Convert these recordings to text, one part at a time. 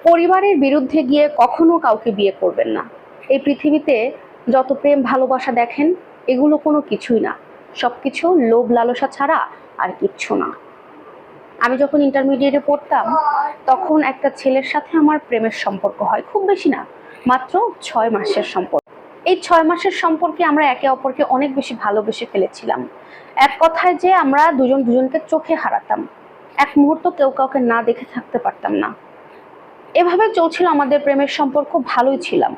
পরিবারের বিরুদ্ধে গিয়ে কখনো কাউকে বিয়ে করবেন না। এই পৃথিবীতে যত প্রেম ভালোবাসা দেখেন, এগুলো কোনো কিছুই না। সবকিছু লোভ লালসা ছাড়া আর কিচ্ছু না। আমি যখন ইন্টারমিডিয়েটে পড়তাম, তখন একটা ছেলের সাথে আমার প্রেমের সম্পর্ক হয়। খুব বেশি না, মাত্র 6 মাসের সম্পর্ক। এই 6 মাসের সম্পর্কে আমরা একে অপরকে অনেক বেশি ভালোবেসে ফেলেছিলাম। এক কথায় যে আমরা দুজন দুজনকে চোখে হারাতাম, এক মুহূর্ত কেউ কাউকে না দেখে থাকতে পারতাম না। এভাবে চলছিল আমাদের প্রেমের সম্পর্ক, ভালোই ছিলাম।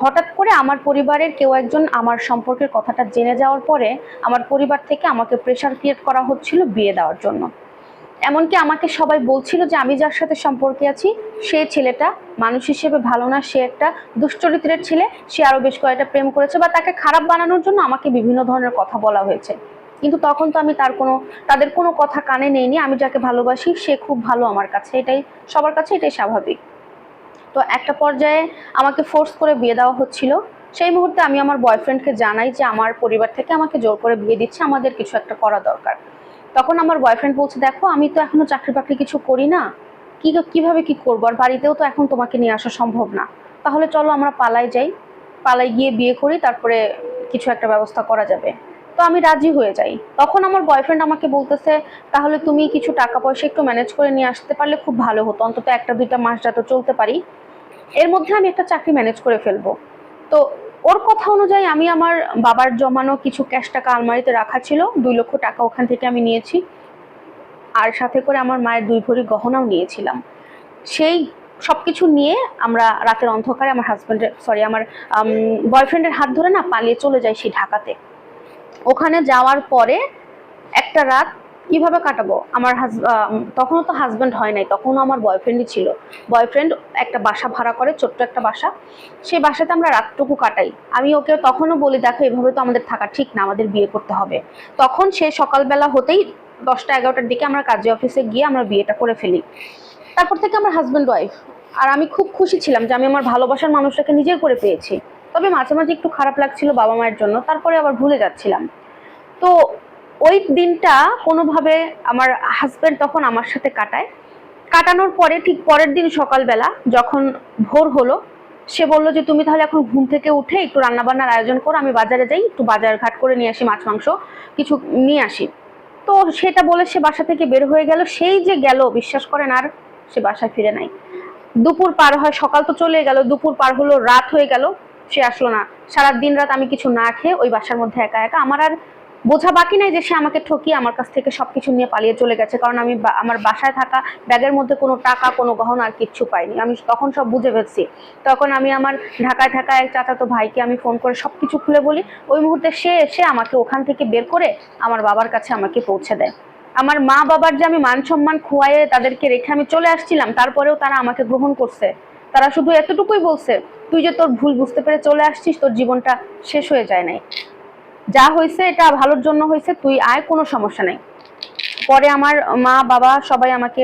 হঠাৎ করে আমার পরিবারের কেউ একজন আমার সম্পর্কের কথাটা জেনে যাওয়ার পরে আমার পরিবার থেকে আমাকে প্রেশার ক্রিয়েট করা হচ্ছিল বিয়ে দেওয়ার জন্য। এমনকি আমাকে সবাই বলছিল যে আমি যার সাথে সম্পর্কে আছি সেই ছেলেটা মানুষ হিসেবে ভালো না, সে একটা দুশ্চরিত্রের ছেলে, সে আরো বেশ কয়েকটা প্রেম করেছে, বা তাকে খারাপ বানানোর জন্য আমাকে বিভিন্ন ধরনের কথা বলা হয়েছে। কিন্তু তখন তো আমি তাদের কোনো কথা কানে নেইনি। আমি যাকে ভালোবাসি সে খুব ভালো আমার কাছে, এটাই সবার কাছে, এটাই স্বাভাবিক। তো একটা পর্যায়ে আমাকে ফোর্স করে বিয়ে দেওয়া হচ্ছিল। সেই মুহূর্তে আমি আমার বয়ফ্রেন্ডকে জানাই যে আমার পরিবার থেকে আমাকে জোর করে বিয়ে দিচ্ছে, আমাদের কিছু একটা করা দরকার। তখন আমার বয়ফ্রেন্ড বলছে, দেখো আমি তো এখনো চাকরি বাকরি কিছু করি না, কিভাবে কি করবো, আর বাড়িতেও তো এখন তোমাকে নিয়ে আসা সম্ভব না, তাহলে চলো আমরা পালাই যাই, পালাই গিয়ে বিয়ে করি, তারপরে কিছু একটা ব্যবস্থা করা যাবে। তো আমি রাজি হয়ে যাই। তখন আমার বয়ফ্রেন্ড আমাকে বলতেছে, তাহলে তুমি কিছু টাকা পয়সা একটু ম্যানেজ করে নিয়ে আসতে পারলে খুব ভালো হতো, অন্তত 1-2 মাস যাতে চলতে পারি, এর মধ্যে আমি একটা চাকরি ম্যানেজ করে ফেলবো। তো ওর কথা অনুযায়ী আমি আমার বাবার জমানো কিছু ক্যাশ টাকা আলমারিতে রাখা ছিল, 2 লক্ষ টাকা ওখান থেকে আমি নিয়েছি, আর সাথে করে আমার মায়ের 2 ভরি গহনাও নিয়েছিলাম। সেই সবকিছু নিয়ে আমরা রাতের অন্ধকারে আমার বয়ফ্রেন্ডের হাত ধরে না পালিয়ে চলে যাই সেই ঢাকাতে। ওখানে যাওয়ার পরে একটা রাত কিভাবে কাটাবো, তখনও তো হাজব্যান্ড হয় নাই, তখনও আমার বয়ফ্রেন্ডই ছিল। বয়ফ্রেন্ড একটা বাসা ভাড়া করে, ছোট্ট একটা বাসা, সেই বাসাতে আমরা রাতটুকু কাটাই। আমি ওকে তখনও বলি, দেখো এভাবে তো আমাদের থাকা ঠিক না, আমাদের বিয়ে করতে হবে। তখন সে সকালবেলা হতেই 10টা-11টার দিকে আমরা কাজী অফিসে গিয়ে আমরা বিয়েটা করে ফেলি। তারপর থেকে আমরা হাজব্যান্ড ওয়াইফ। আর আমি খুব খুশি ছিলাম যে আমি আমার ভালোবাসার মানুষটাকে নিজের করে পেয়েছি। তবে মাঝে মাঝে একটু খারাপ লাগছিল বাবা মায়ের জন্য, তারপরে আবার ভুলে যাচ্ছিলাম। তো ওই দিনটা কোনোভাবে আমার হাজব্যান্ড তখন আমার সাথে কাটায়। কাটানোর পরে ঠিক পরের দিন সকালবেলা যখন ভোর হলো, সে বলল যে তুমি তাহলে এখন ঘুম থেকে উঠে একটু রান্নাবান্নার আয়োজন করো, আমি বাজারে যাই, একটু বাজার ঘাট করে নিয়ে আসি, মাছ মাংস কিছু নিয়ে আসি। তো সেটা বলে সে বাসা থেকে বের হয়ে গেল। সেই যে গেল, বিশ্বাস করেন আর সে বাসায় ফিরে নাই। দুপুর পার হয়, সকাল তো চলে গেল, দুপুর পার হলো, রাত হয়ে গেল, সে আসলো না। সারা দিন রাত আমি কিছু না খেয়ে ওই বাসার মধ্যে একা একা। আমার আর বোঝা বাকি নাই যে সে আমাকে ঠকিয়ে আমার কাছ থেকে সবকিছু নিয়ে পালিয়ে চলে গেছে, কারণ আমি আমার বাসায় থাকা ব্যাগের মধ্যে কোনো টাকা, কোনো গহনা আর কিচ্ছু পাইনি। আমি তখন সব বুঝে ফেলছি। তখন আমি আমার ঢাকায় থাকা এক চাচাতো ভাইকে আমি ফোন করে সবকিছু খুলে বলি। ওই মুহূর্তে সে এসে আমাকে ওখান থেকে বের করে আমার বাবার কাছে আমাকে পৌঁছে দেয়। আমার মা বাবার যে আমি মান সম্মান খুয়াইয়ে তাদেরকে রেখে আমি চলে আসছিলাম, তারপরেও তারা আমাকে গ্রহণ করছে। তারা শুধু এতটুকুই বলছে, তুই যে তোর ভুল বুঝতে পেরে চলে আসছিস, তোর জীবনটা শেষ হয়ে যায় নাই, যা হয়েছে এটা ভালোর জন্য হয়েছে, তুই আয়, কোনো সমস্যা নেই। পরে আমার মা বাবা সবাই আমাকে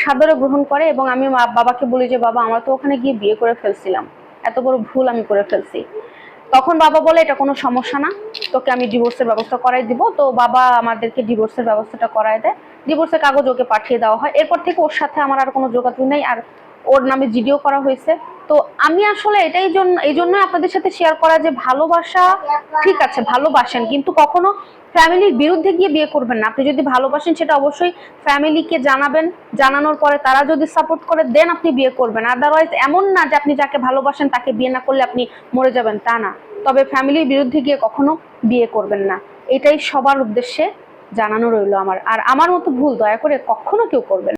সাদরে গ্রহণ করে, এবং আমি বাবাকে বলি যে বাবা, আমরা তো ওখানে গিয়ে বিয়ে করে ফেলছিলাম, এত বড় ভুল আমি করে ফেলছি। তখন বাবা বলে, এটা কোনো সমস্যা না, তোকে আমি ডিভোর্সের ব্যবস্থা করাই দিব। তো বাবা আমাদেরকে ডিভোর্সের ব্যবস্থাটা করায় দেয়, ডিভোর্সের কাগজ ওকে পাঠিয়ে দেওয়া হয়। এরপর থেকে ওর সাথে আমার আর কোনো যোগাযোগ নেই, আর ওর নামে জিডিও করা হয়েছে। তো আমি আসলে এই জন্যই আপনাদের সাথে শেয়ার করা যে ভালোবাসা ঠিক আছে, ভালোবাসেন, কিন্তু কখনো ফ্যামিলির বিরুদ্ধে গিয়ে বিয়ে করবেন না। আপনি যদি ভালোবাসেন সেটা অবশ্যই ফ্যামিলিকে জানাবেন, জানানোর পরে তারা যদি সাপোর্ট করে দেন আপনি বিয়ে করবেন। আদারওয়াইজ এমন না যে আপনি যাকে ভালোবাসেন তাকে বিয়ে না করলে আপনি মরে যাবেন, তা না। তবে ফ্যামিলির বিরুদ্ধে গিয়ে কখনো বিয়ে করবেন না, এটাই সবার উদ্দেশ্যে জানানো রইল আমার। আর আমার মতো ভুল দয়া করে কখনো কেউ করবেন না।